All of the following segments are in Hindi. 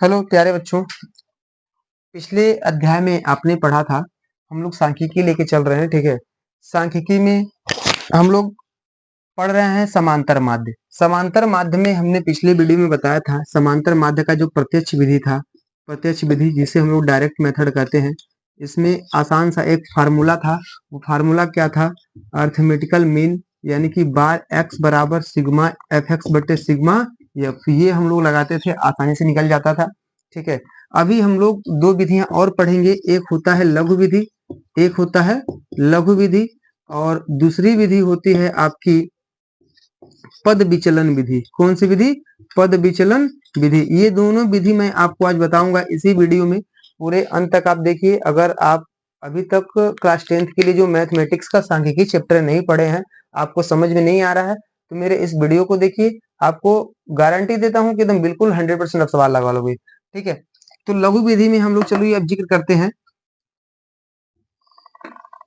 हेलो प्यारे बच्चों। पिछले अध्याय में आपने पढ़ा था, हम लोग सांख्यिकी लेके चल रहे हैं। ठीक है, सांख्यिकी में हम लोग पढ़ रहे हैं समांतर माध्य। समांतर माध्य में हमने पिछले वीडियो में बताया था, समांतर माध्य का जो प्रत्यक्ष विधि था, प्रत्यक्ष विधि जिसे हम लोग डायरेक्ट मेथड कहते हैं, इसमें आसान सा एक फार्मूला था। वो फार्मूला क्या था? अर्थमेटिकल मीन, यानी कि बार एक्स बराबर सिग्मा एफ एक्स बटे सिग्मा एफ, ये हम लोग लगाते थे, आसानी से निकल जाता था। ठीक है, अभी हम लोग दो विधियां और पढ़ेंगे। एक होता है लघु विधि, एक होता है लघु विधि, और दूसरी विधि होती है आपकी पद विचलन विधि। कौन सी विधि? पद विचलन विधि। ये दोनों विधि मैं आपको आज बताऊंगा इसी वीडियो में। पूरे अंत तक आप देखिए। अगर आप अभी तक क्लास 10th के लिए जो मैथमेटिक्स का सांख्यिकी चैप्टर नहीं पढ़े हैं, आपको समझ में नहीं आ रहा है, तो मेरे इस वीडियो को देखिए। आपको गारंटी देता हूं कि एकदम बिल्कुल 100% आप सवाल लगा लोगे। ठीक है, तो लघु विधि में हम लोग, चलो ये अब जिक्र करते हैं।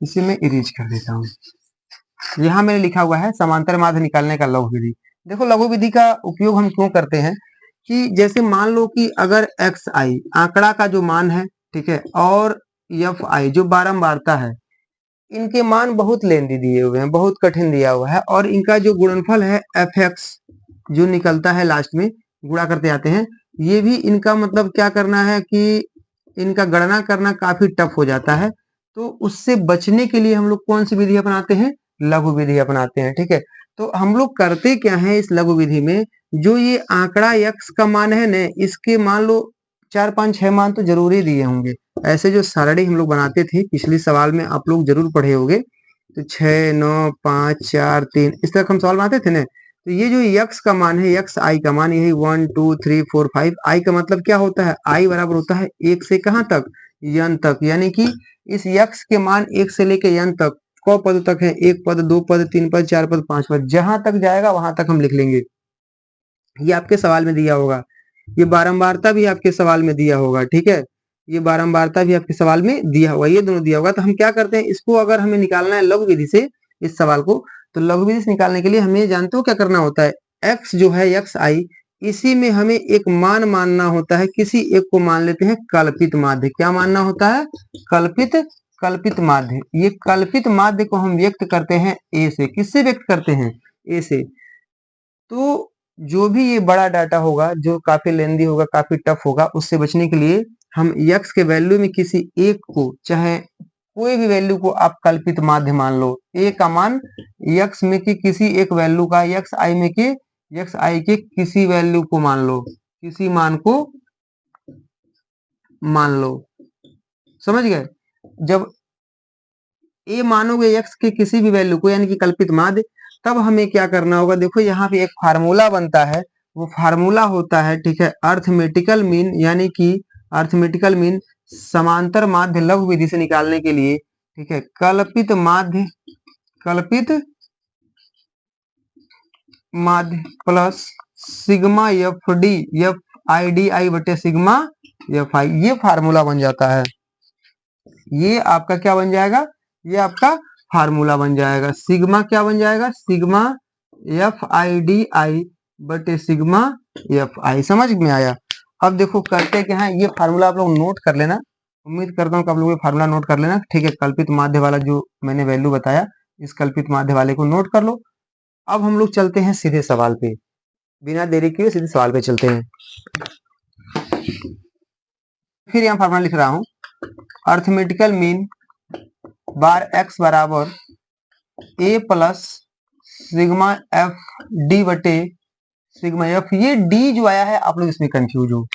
इसे मैं इरेज कर देता हूँ। यहाँ मैंने लिखा हुआ है समांतर माध्य निकालने का लघु विधि। देखो, लघु विधि का उपयोग हम क्यों करते हैं कि जैसे मान लो कि अगर एक्स आई आंकड़ा का जो मान है, ठीक है, और एफ आई जो बारंबारता है, इनके मान बहुत लेंदी दिए हुए हैं, बहुत कठिन दिया हुआ है, और इनका जो गुणनफल है एफ एक्स जो निकलता है लास्ट में, गुणा करते आते हैं, ये भी इनका मतलब क्या करना है कि इनका गणना करना काफी टफ हो जाता है। तो उससे बचने के लिए हम लोग कौन सी विधि अपनाते हैं? लघु विधि अपनाते हैं। ठीक है, तो हम लोग करते क्या है इस लघु विधि में, जो ये आंकड़ा यक्स का मान है न, इसके मान लो 4 5 6 मान तो जरूर ही दिए होंगे। ऐसे जो सारणी हम लोग बनाते थे, पिछले सवाल में आप लोग जरूर पढ़े होंगे, तो 6 9 5 4 3 इस तरह हम सवाल बनाते थे ना। तो ये जो यक्स का मान है, यक्स आई का मान, यही 1 2 3 4 5, आई का मतलब क्या होता है? आई बराबर होता है एक से कहां तक? यन तक। यानी कि इस यक्स के मान एक से लेके यन तक कौ पद तक है? एक पद, दो पद, तीन पद, चार पद, पांच पद, जहां तक जाएगा वहां तक हम लिख लेंगे। ये आपके सवाल में दिया होगा। ये बारंबारता भी आपके सवाल में दिया होगा। ठीक है, ये बारंबारता भी आपके सवाल में दिया होगा, ये दोनों दिया होगा। तो हम क्या करते हैं, इसको अगर हमें निकालना है लघु विधि से, इस सवाल को, तो लघु विधि से निकालने के लिए हमें जानते हो क्या करना होता है? एक्स जो है, एक्स आई, इसी में हमें एक मान मानना होता है। किसी एक को मान लेते हैं कल्पित माध्य। क्या मानना होता है? कल्पित कल्पित माध्य। ये कल्पित माध्य को हम व्यक्त करते हैं ए से। किससे व्यक्त करते हैं? ए से। तो जो भी ये बड़ा डाटा होगा, जो काफी लेंदी होगा, काफी टफ होगा, उससे बचने के लिए हम यक्स के वैल्यू में किसी एक को, चाहे कोई भी वैल्यू को आप कल्पित माध्य मान लो। ए का मान यक्स में की किसी एक वैल्यू का, यक्स आई में के, यक्स आई के किसी वैल्यू को मान लो, किसी मान को मान लो। समझ गए? जब ए मानोगे यक्स के किसी भी वैल्यू को, यानी कि कल्पित माध्य, तब हमें क्या करना होगा? देखो, यहाँ पे एक फार्मूला बनता है। वो फार्मूला होता है, ठीक है, अर्थमेटिकल मीन, यानी कि अर्थमेटिकल मीन समांतर माध्य लघु विधि से निकालने के लिए। ठीक है, कल्पित माध्य, कल्पित माध्य plus sigma F D, F I D I बटे सिग्मा एफ आई, ये फार्मूला बन जाता है। ये आपका क्या बन जाएगा? ये आपका फार्मूला बन जाएगा। सिग्मा क्या बन जाएगा? Sigma F I D I बटे सिग्मा एफ आई। समझ में आया? अब देखो करते क्या है, ये फार्मूला आप लोग नोट कर लेना। उम्मीद करता हूँ कि आप लोग ये फार्मूला नोट कर लेना। ठीक है, कल्पित माध्य वाला जो मैंने वैल्यू बताया, इस कल्पित माध्य वाले को नोट कर लो। अब हम लोग चलते हैं सीधे सवाल पे, बिना देरी किए सीधे सवाल पे चलते हैं। फिर यहाँ फार्मूला लिख रहा हूँ, अर्थमेटिकल मीन बार एक्स बराबर ए प्लस सिग्मा एफ डी बटे सिग्मा एफ। ये डी जो आया है, आप लोग इसमें कंफ्यूज हो।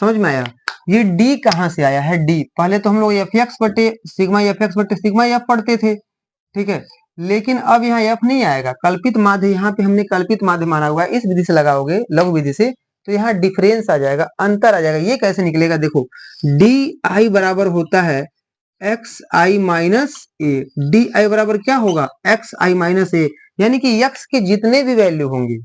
समझ में आया? ये डी कहां से आया है? डी पहले तो हम लोग एफ एक्स बटे सिग्मा, एफ एक्स बटे सिग्मा एफ पढ़ते थे। ठीक है, लेकिन अब यहाँ एफ नहीं आएगा, कल्पित माध्य। यहाँ पे हमने कल्पित माध्य माना हुआ है। इस विधि से लगाओगे, लघु विधि से, तो यहाँ डिफरेंस आ जाएगा, अंतर आ जाएगा। ये कैसे निकलेगा? देखो, डी आई बराबर होता है x I minus A. D I बराबर क्या होगा? एक्स आई माइनस ए। यानी कि यक्स के जितने भी वैल्यू होंगे,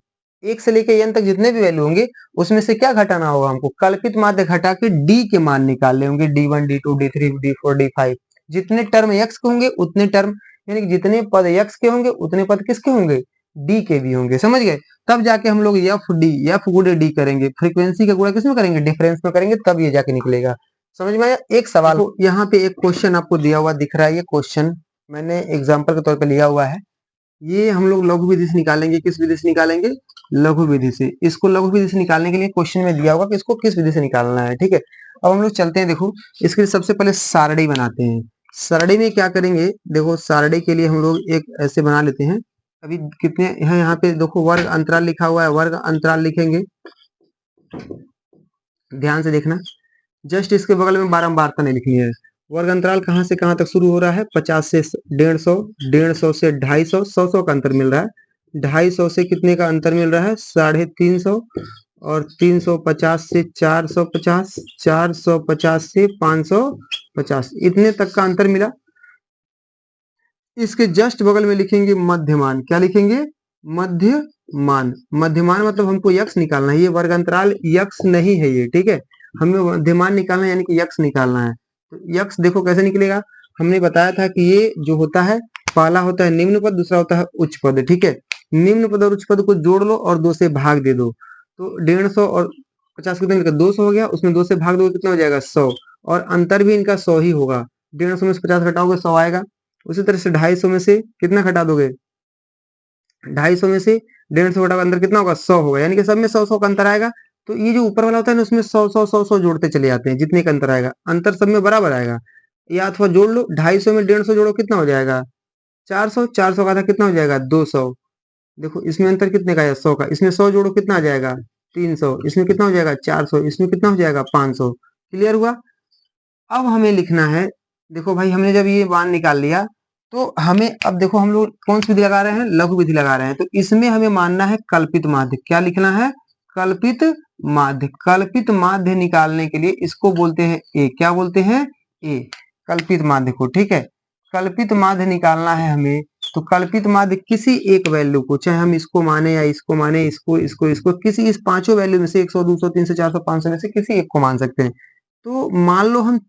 एक से लेकर एन तक जितने भी वैल्यू होंगे, उसमें से क्या घटाना होगा हमको? कल्पित माध्य घटा के डी के मान निकालने होंगे। D1 D2 D3 D4 D5, जितने टर्म यक्स के होंगे उतने टर्म, यानी कि जितने पद यक्स के होंगे उतने पद किसके होंगे? डी के भी होंगे, समझ गए। तब जाके हम लोग एफ गुणे डी करेंगे, फ्रीक्वेंसी का गुणा किसमें करेंगे, डिफरेंस में करेंगे, तब ये जाके निकलेगा। समझ में आया। एक सवाल यहाँ पे एक क्वेश्चन आपको दिया हुआ दिख रहा है, ये क्वेश्चन मैंने एग्जाम्पल के तौर पर लिया हुआ है। ये हम लोग लघु विधि से निकालेंगे, किस विधि से निकालेंगे, लघु विधि से। इसको लघु विधि से निकालने के लिए क्वेश्चन में दिया होगा कि इसको किस विधि से निकालना है, ठीक है। अब हम लोग चलते हैं, देखो इसके लिए सबसे पहले सारणी बनाते हैं। सारणी में क्या करेंगे, देखो सारणी के लिए हम लोग एक ऐसे बना लेते हैं। अभी कितने हैं यहाँ पे, देखो वर्ग अंतराल लिखा हुआ है, वर्ग अंतराल लिखेंगे, ध्यान से देखना। जस्ट इसके बगल में बारंबारता नहीं लिखनी है। वर्ग अंतराल कहाँ से कहाँ तक शुरू हो रहा है, 50 से 150, 150 से 250, 100 का अंतर मिल रहा है। 250 से कितने का अंतर मिल रहा है, 350, और 350 से 450, 450 से 550, इतने तक का अंतर मिला। इसके जस्ट बगल में लिखेंगे मध्यमान। क्या लिखेंगे, मध्यमान। मध्यमान मतलब हमको यक्स निकालना है, ये वर्ग अंतराल यक्स नहीं है ये, ठीक है। हमें मध्यमान निकालना है, यानी कि यक्स निकालना है। तो यक्स देखो कैसे निकलेगा, हमने बताया था कि ये जो होता है, पहला होता है निम्न पद, दूसरा होता है उच्च पद, ठीक है। निम्न पद और उच्च पद को जोड़ लो और 2 से भाग दे दो, तो 150 और 50 कितने मिलकर 200 हो गया। उसमें 2 से भाग दो कितना हो जाएगा, 100, और अंतर भी इनका 100 ही होगा। 150 में से 50 घटाओगे 100 आएगा। उसी तरह से 250 में से कितना घटा दोगे, 250 में से 150 घटाओगे, अंतर कितना होगा, 100 होगा। यानी कि सब में 100 का अंतर आएगा। तो ये जो ऊपर वाला होता है ना, उसमें 100 जोड़ते चले जाते हैं, जितने का अंतर आएगा, अंतर सब में बराबर आएगा। या अथवा जोड़ लो, 250 में 150 जोड़ो कितना हो जाएगा, 400, 400 का था कितना हो जाएगा, 200। देखो इसमें अंतर कितने का है, 100 का। इसमें 100 जोड़ो कितना आ जाएगा, 300। इसमें कितना हो जाएगा, 400। इसमें कितना हो जाएगा, 500। क्लियर हुआ। अब हमें लिखना है, देखो भाई हमने जब ये मान निकाल लिया, तो हमें अब देखो हम लोग कौन सी विधि लगा रहे हैं, लघु विधि लगा रहे हैं। तो इसमें हमें मानना है कल्पित माध्य। क्या लिखना है, कल्पित माध्य। कल्पित माध्य निकालने के लिए इसको बोलते हैं ए। क्या बोलते हैं, ए, कल्पित माध्य को, ठीक है। कल्पित माध्य निकालना है हमें, तो कल्पित माध्य किसी एक वैल्यू को, चाहे हम इसको माने या इसको माने, इसको किसी इस पांचों वैल्यू में से 100, 200, 300, 400, 500 में से किसी एक को मान सकते हैं। तो मान लो हम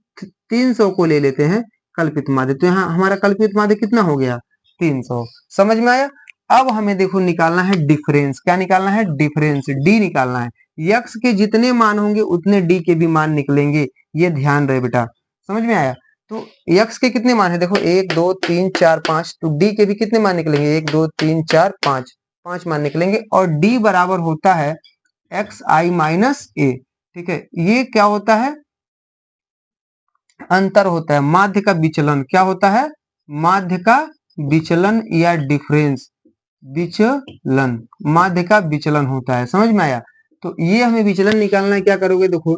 300 को ले लेते हैं कल्पित माध्य। तो यहाँ हमारा कल्पित माध्य कितना हो गया, 300। समझ में आया। अब हमें देखो निकालना है डिफरेंस। क्या निकालना है, डिफरेंस, डी निकालना है। यक्स के जितने मान होंगे उतने डी के भी मान निकलेंगे, ये ध्यान रहे बेटा। समझ में आया। तो यक्स के कितने मान है, देखो 1 2 3 4 5, तो डी के भी कितने मान निकलेंगे, 1 2 3 4 5, 5 मान निकलेंगे। और डी बराबर होता है एक्स आई माइनस ए, ठीक है। ये क्या होता है, अंतर होता है, माध्य का विचलन। क्या होता है, माध्य का विचलन या डिफरेंस, विचलन, माध्य का विचलन होता है। समझ में आया। तो ये हमें विचलन निकालना है, क्या करोगे देखो,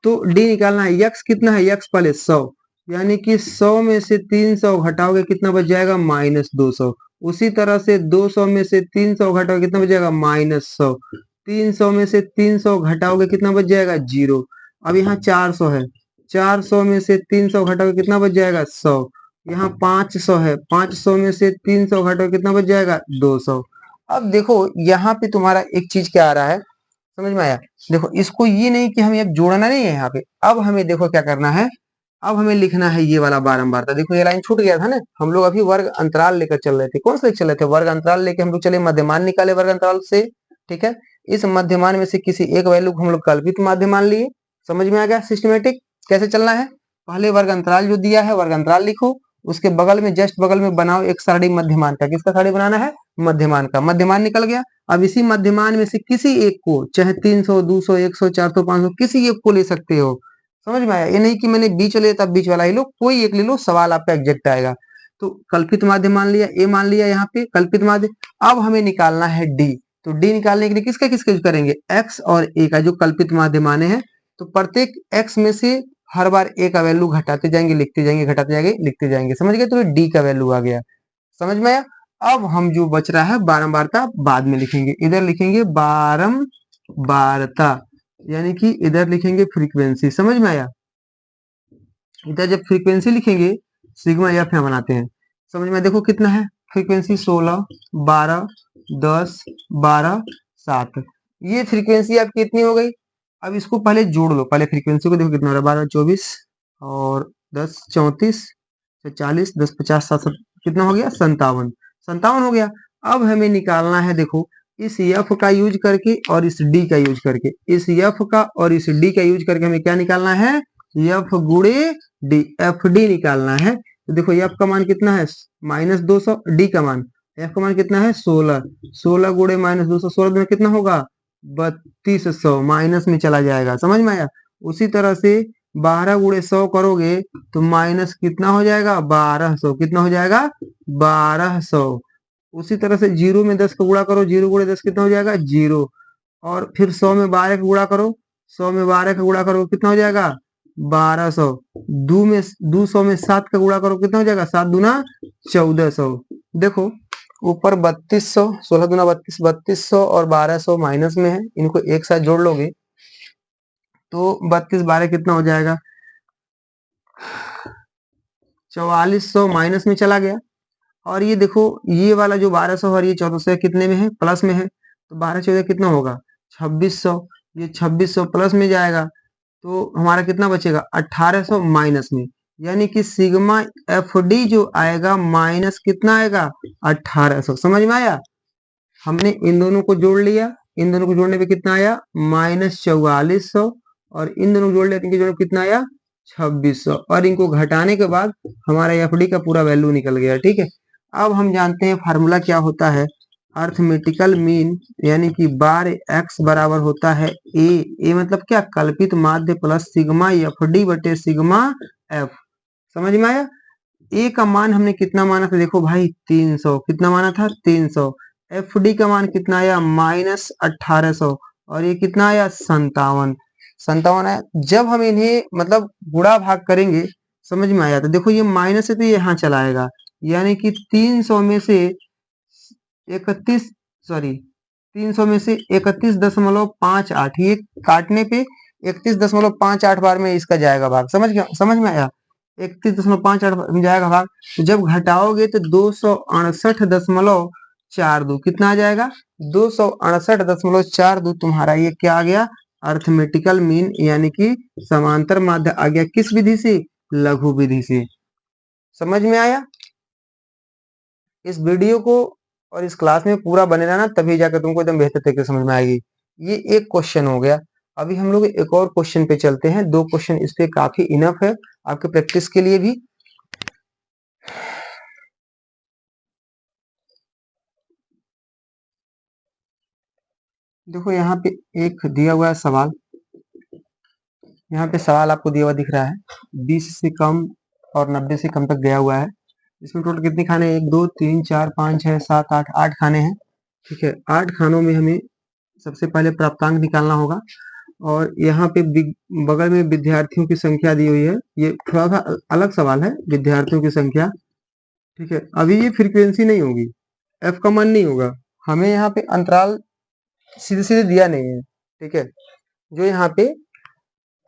तो डी निकालना है। यक्स कितना है, यक्स पहले 100, यानी कि 100 में से 300 घटाओगे कितना बच जाएगा, -200। उसी तरह से 200 में से 300 घटाओगे कितना बच जाएगा, -100। 300 में से 300 घटाओगे कितना बच जाएगा, 0। अब यहाँ 400 है, 400 में से 300 घटाओगे कितना बच जाएगा, 100। यहाँ 500 है, 500 में से 300 घटाओगे कितना बच जाएगा, 200। अब देखो यहाँ पे तुम्हारा एक चीज क्या आ रहा है, समझ में आया। देखो इसको ये नहीं कि हमें अब जोड़ना नहीं है यहाँ पे। अब हमें देखो क्या करना है, अब हमें लिखना है ये वाला बारंबारता। देखो ये लाइन छूट गया था ना, हम लोग अभी वर्ग अंतराल लेकर चल रहे थे। कौन सा लेकर चल रहे थे, वर्ग अंतराल लेके हम लोग चले, मध्यमान निकाले वर्ग अंतराल से, ठीक है। इस मध्यमान में से किसी एक वैल्यू को हम लोग कल्पित माध्य मान लिए। समझ में आ गया सिस्टमेटिक कैसे चलना है। पहले वर्ग अंतराल जो दिया है वर्ग अंतराल लिखो, उसके बगल में जस्ट बगल में बनाओ एक सारणी मध्यमान का। किसका सारणी बनाना है, मध्यमान का। मध्यमान निकल गया। अब इसी मध्यमान में से किसी एक को, चाहे 300, 200, 100, 400, 500, किसी एक को ले सकते हो। समझ में आया। ये नहीं कि मैंने बीच ले तब बीच वाला ही लो, कोई एक ले लो, सवाल आपका एग्जैक्ट आएगा। तो कल्पित माध्य मान लिया, ए मान लिया यहाँ पे कल्पित माध्य। अब हमें निकालना है डी। तो डी निकालने के लिए किसका किसका यूज करेंगे, एक्स और ए का, जो कल्पित माध्य माने हैं। तो प्रत्येक एक्स में से हर बार ए का वैल्यू घटाते जाएंगे, लिखते जाएंगे, घटाते जाएंगे, लिखते जाएंगे। समझ गए। तो डी का वैल्यू आ गया। समझ में आया। अब हम जो बच रहा है बारंबारता बाद में लिखेंगे। इधर लिखेंगे बारंबारता, यानी कि इधर लिखेंगे फ्रीक्वेंसी। समझ में आया। इधर जब फ्रीक्वेंसी लिखेंगे, सिग्मा एफ यहाँ बनाते हैं। समझ में। देखो कितना है फ्रीक्वेंसी, 16, 12, 10, 12, 7। ये फ्रीक्वेंसी आपकी कितनी हो गई। अब इसको पहले जोड़ लो, पहले फ्रीक्वेंसी को देखो कितना हो रहा है, 12, 24 और 10, 34, 40, 10, 50, 7, कितना हो गया, 57, 57 हो गया। अब हमें निकालना है, देखो इस एफ का यूज करके और इस डी का यूज करके, इस एफ का और इस डी का यूज करके हमें क्या निकालना है, एफ गुणे डी, एफ डी निकालना है। तो देखो एफ का मान कितना है -200, डी का मान, एफ का मान कितना है 16, 16 गुणे -200, 16 में कितना होगा 3200, माइनस में चला जाएगा, समझ में आया। उसी तरह से 12 गुणे 100 करोगे तो माइनस कितना हो जाएगा 1200, कितना हो जाएगा 1200। उसी तरह से 0 में 10 का गुणा करो, 0 गुणे 10 कितना हो जाएगा 0, और फिर 100 में 12 का गुणा करो, 100 में 12 का गुणा करो कितना हो जाएगा 1200, 200 में 7 का गुणा करो कितना हो जाएगा 7 दूना 1400। देखो ऊपर 3200, 16 दूना 32, 3200 और 1200 माइनस में है, इनको एक साथ जोड़ लोगे तो 32 12 कितना हो जाएगा 4400, माइनस में चला गया। और ये देखो ये वाला जो 1200 और ये 1400 कितने में है, प्लस में है, तो 12 14 कितना होगा 2600, ये 2600 प्लस में जाएगा तो हमारा कितना बचेगा 1800 माइनस में, यानी कि सिग्मा एफ डी जो आएगा माइनस कितना आएगा 1800। समझ में आया। हमने इन दोनों को जोड़ लिया, इन दोनों को जोड़ने पे कितना आया -4400, और इन दोनों को जोड़ लिया, इनके जोड़ने पे कितना आया 2600, और इनको घटाने के बाद हमारा एफ डी का पूरा वैल्यू निकल गया। ठीक है, अब हम जानते हैं फार्मूला क्या होता है, अर्थमेटिकल मीन, यानी कि बार एक्स बराबर होता है ए मतलब क्या, कल्पित माध्य प्लस सिग्मा एफ डी बटे सिग्मा एफ। समझ में आया। ए का मान हमने कितना माना था, देखो भाई 300, कितना माना था 300, एफ डी का मान कितना आया -1800, और ये कितना आया 57, 57 आया। जब हम इन्हें मतलब गुणा भाग करेंगे, समझ में आया, तो देखो ये माइनस है तो ये यहाँ चला आएगा, यानी कि 300 में से 31, सॉरी 300 में से 31.58, ये काटने पे 31.58 बार में इसका जाएगा भाग, समझ में आया, 31.58 में जाएगा भाग। तो जब घटाओगे तो 268.42 कितना आ जाएगा 268.42 तुम्हारा ये क्या आ गया अर्थमेटिकल मीन, यानी कि समांतर माध्य आ गया, किस विधि से, लघु विधि से। समझ में आया। इस वीडियो को और इस क्लास में पूरा बने रहना, तभी जाकर तुमको एकदम बेहतर तरीके से समझ में आएगी। ये एक क्वेश्चन हो गया। अभी हम लोग एक और क्वेश्चन पे चलते हैं, 2 क्वेश्चन इस पे काफी इनफ है आपके प्रैक्टिस के लिए भी। देखो यहाँ पे एक दिया हुआ है सवाल, यहाँ पे सवाल आपको दिया हुआ दिख रहा है, 20 से कम और 90 से कम तक गया हुआ है। इसमें टोटल कितने खाने, 1 2 3 4 5 6 7 8, 8 खाने हैं। ठीक है, 8 खानों में हमें सबसे पहले प्राप्तांक निकालना होगा, और यहाँ पे बगल में विद्यार्थियों की संख्या दी हुई है, ये थोड़ा सा अलग सवाल है, विद्यार्थियों की संख्या। ठीक है, अभी ये फ्रीक्वेंसी नहीं होगी, एफ का मान नहीं होगा, हमें यहाँ पे अंतराल सीधे सीधे दिया नहीं है। ठीक है, जो यहाँ पे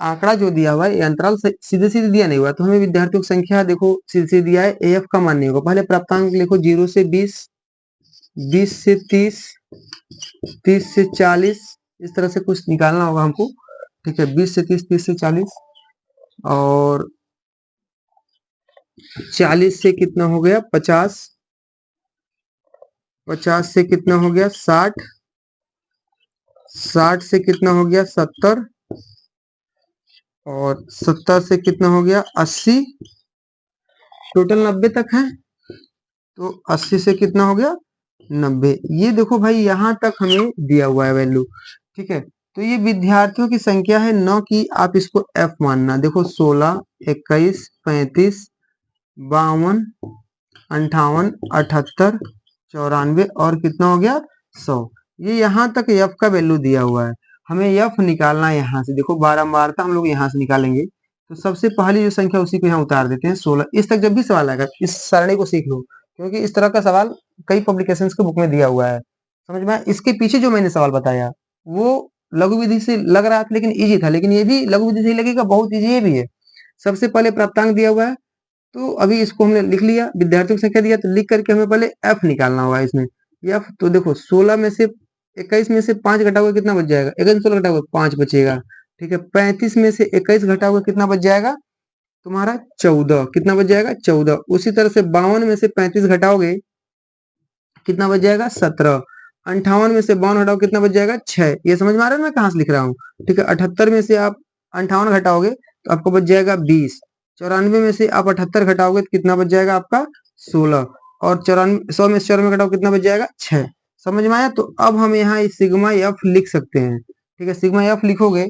आंकड़ा जो दिया हुआ है ये अंतराल सीधे सीधे दिया नहीं हुआ, तो हमें विद्यार्थियों की संख्या देखो सीधे सीधे दिया है, एफ का मान नहीं होगा। पहले प्राप्तांक लिखो 0 से 20, 20 से 30, 30 से 40, इस तरह से कुछ निकालना होगा हमको। ठीक है, 20 से 30, 30 से 40, और 40 से कितना हो गया 50, 50 से कितना हो गया 60, 60 से कितना हो गया 70, और 70 से कितना हो गया 80, टोटल 90 तक है, तो 80 से कितना हो गया 90। ये देखो भाई यहाँ तक हमें दिया हुआ है वैल्यू। ठीक है, तो ये विद्यार्थियों की संख्या है, न कि आप इसको एफ मानना। देखो 16, 21, 35, 52, 58, 78, 94, और कितना हो गया 100। ये यहाँ तक एफ का वैल्यू दिया हुआ है, हमें एफ निकालना है यहाँ से। देखो बारंबारता हम लोग यहाँ से निकालेंगे, तो सबसे पहली जो संख्या उसी को यहाँ उतार देते हैं 16। इस तक जब भी सवाल आएगा इस सरणी को सीख लो, क्योंकि इस तरह का सवाल कई पब्लिकेशंस के बुक में दिया हुआ है। समझ में आया? इसके पीछे जो मैंने सवाल बताया वो लघु विधि से लग रहा था लेकिन इजी था, लेकिन ये भी लघु विधि से ही लगेगा, बहुत इजी ये भी है। सबसे पहले प्राप्तांक दिया हुआ है, तो अभी इसको हमने लिख लिया, विद्यार्थियों की संख्या दिया तो लिख करके हमें पहले एफ निकालना होगा इसमें। एफ तो देखो 16 में से 21 में से 5 घटाओगे कितना बच जाएगा, 21 16 घटाओगे 5 बचेगा। ठीक है, 35 में से 21 घटाओगे कितना बच जाएगा तुम्हारा 14, कितना बच जाएगा 14। उसी तरह से 52 में से 35 घटाओगे कितना बच जाएगा 17। 58 में से 52 हटाओ कितना बच जाएगा 6। ये समझ में आ रहा है मैं कहाँ से लिख रहा हूँ? ठीक है, 78 में से आप 58 घटाओगे तो आपको बच जाएगा 20। 94 में से आप 78 घटाओगे तो कितना बच जाएगा आपका 16। और 94 100 में से 94 घटाओ कितना बच जाएगा 6। समझ में आया? तो अब हम यहाँ इस सिग्मा एफ लिख सकते हैं। ठीक है, सिग्मा एफ लिखोगे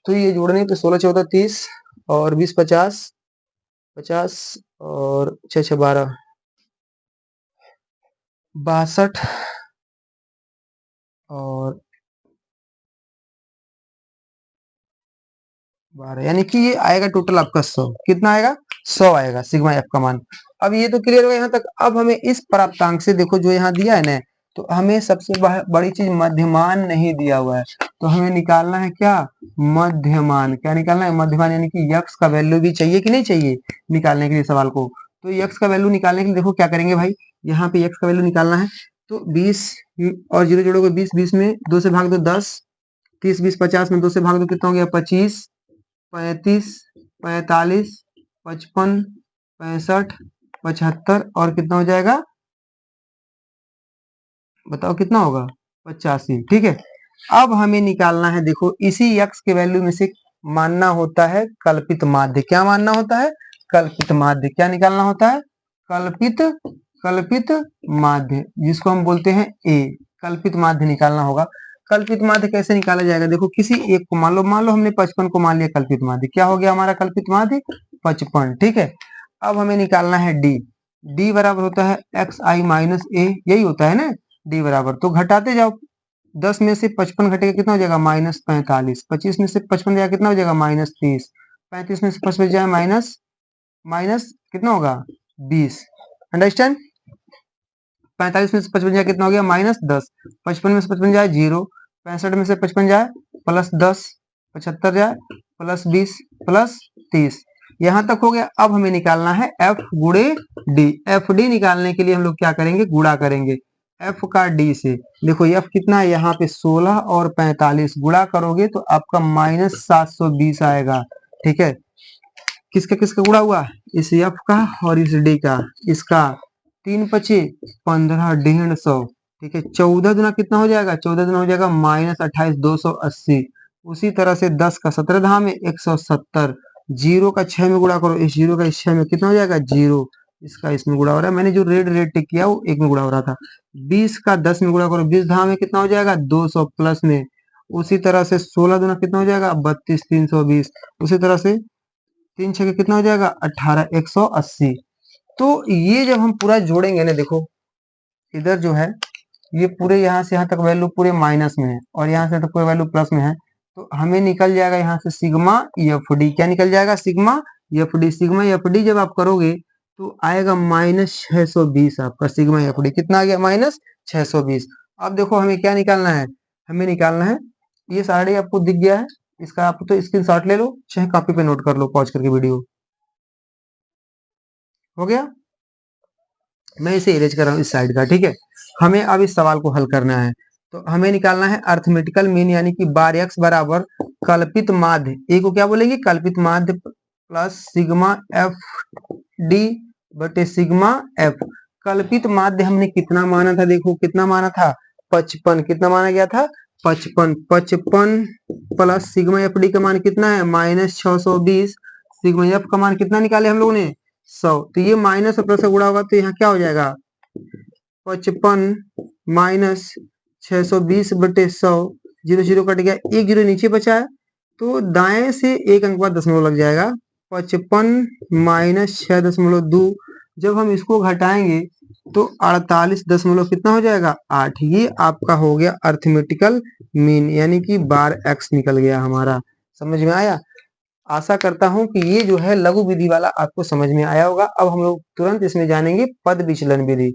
तो ये जोड़ने तो 16 14 30 और 20 50 50 और 6 6 12 62 और 12, यानी कि ये आएगा टोटल आपका 100। कितना आएगा? 100 आएगा सिग्मा एफ का मान। अब ये तो क्लियर होगा यहाँ तक। अब हमें इस प्राप्तांक से देखो जो यहाँ दिया है ना, तो हमें सबसे बड़ी चीज मध्यमान नहीं दिया हुआ है, तो हमें निकालना है क्या? मध्यमान। क्या निकालना है? मध्यमान, यानी कि यक्स का वैल्यू भी चाहिए कि नहीं चाहिए निकालने के लिए सवाल को। तो यक्स का वैल्यू निकालने के लिए देखो क्या करेंगे भाई, यहाँ पे यक्स का वैल्यू निकालना है तो 20 और 0 जोड़ोगे 20, 20 में 2 से भाग दो 10, 30 20 50 में 2 से भाग दो कितना हो गया 25, 35 45 55 65 75 और कितना हो जाएगा बताओ कितना होगा 85। ठीक है, अब हमें निकालना है देखो इसी यक्स के वैल्यू में से मानना होता है कल्पित माध्य। क्या मानना होता है? कल्पित माध्य। क्या निकालना होता है? कल्पित कल्पित माध्य, जिसको हम बोलते हैं ए। कल्पित माध्य निकालना होगा। कल्पित माध्य कैसे निकाला जाएगा? देखो किसी एक को मान लो हमने 55 को मान लिया कल्पित माध्य। क्या हो गया हमारा कल्पित माध्य? 55। ठीक है, अब हमें निकालना है डी। डी बराबर होता है एक्स आई माइनस ए, यही होता है ना डी बराबर। तो घटाते जाओ, 10 में से 55 घटेगा कितना हो जाएगा -45। 25 में से 55 जाएगा कितना हो जाएगा -30। 35 में से 55 जाए माइनस माइनस कितना होगा 20। अंडरस्टैंड? 45 में से 55 जाए कितना हो गया -10। 55 में से 55 जाए 0। 65 में से 55 जाए +10। 75 जाए +20 +30। यहां तक हो गया। अब हमें निकालना है एफ गुणे डी। एफ डी निकालने के लिए हम लोग क्या करेंगे? गुणा करेंगे एफ का डी से। देखो एफ कितना है यहाँ पे 16 और 45, गुणा करोगे तो आपका -720 आएगा। ठीक है, किसका किसका गुणा हुआ? इस एफ का और इस डी का। इसका 3 पचे 15 150। ठीक है, 14 दुना कितना हो जाएगा? 14 दुना हो जाएगा -28 280। उसी तरह से 10 का 17 धाम में 170। 0 का 6 में गुणा करो, इस 0 का इस 6 में कितना हो जाएगा 0। इसका इसमें गुणा हो रहा है, मैंने जो रेड रेड टिक किया वो 1 में गुणा हो रहा था। 20 का 10 में गुणा करो, 20 धाम में कितना हो जाएगा 200 प्लस में। उसी तरह से 16 दुना कितना हो जाएगा 32 320। उसी तरह से 3 6 कितना हो जाएगा 18 180। तो ये जब हम पूरा जोड़ेंगे ना, देखो इधर जो है ये पूरे यहाँ से यहाँ तक वैल्यू पूरे माइनस में है और यहाँ से तक पूरे वैल्यू प्लस में है, तो हमें निकल जाएगा यहाँ से सिग्मा एफ डी। क्या निकल जाएगा? Sigma F D. Sigma F D जब आप करोगे तो आएगा -620। आपका सिग्मा एफ डी कितना आ गया? -620। अब देखो हमें क्या निकालना है? हमें निकालना है, ये सारे आपको दिख गया है, इसका आप तो स्क्रीनशॉट ले लो चाहे कॉपी पे नोट कर लो पॉज करके वीडियो। हो गया? मैं इसे इरेज कर रहा हूँ इस साइड का। ठीक है, हमें अब इस सवाल को हल करना है। तो हमें निकालना है अर्थमेटिकल मीन, यानी कि बार एक्स बराबर कल्पित माध्य। ए को क्या बोलेंगे? कल्पित माध्य प्लस सिग्मा एफ डी बटे सिग्मा एफ। कल्पित माध्य हमने कितना माना था? देखो कितना माना था 55। कितना माना गया था 55। 55 प्लस सिग्मा एफ डी का मान कितना है -620। सिग्मा एफ का मान कितना निकाले हम लोगों ने 100। तो ये माइनस और प्लस से गुणा होगा तो यहाँ क्या हो जाएगा 55 माइनस 620 बटे 100। 0 0 कट गया, एक 0 नीचे बचा है तो दाएं से एक अंक बाद दशमलव लग जाएगा। 55 माइनस 6.2। जब हम इसको घटाएंगे तो 48 दशमलव कितना हो जाएगा 8। ये आपका हो गया अर्थमेटिकल मीन, यानी कि बार एक्स निकल गया हमारा। समझ में आया? आशा करता हूं कि ये जो है लघु विधि वाला आपको समझ में आया होगा। अब हम लोग तुरंत इसमें जानेंगे पद विचलन विधि।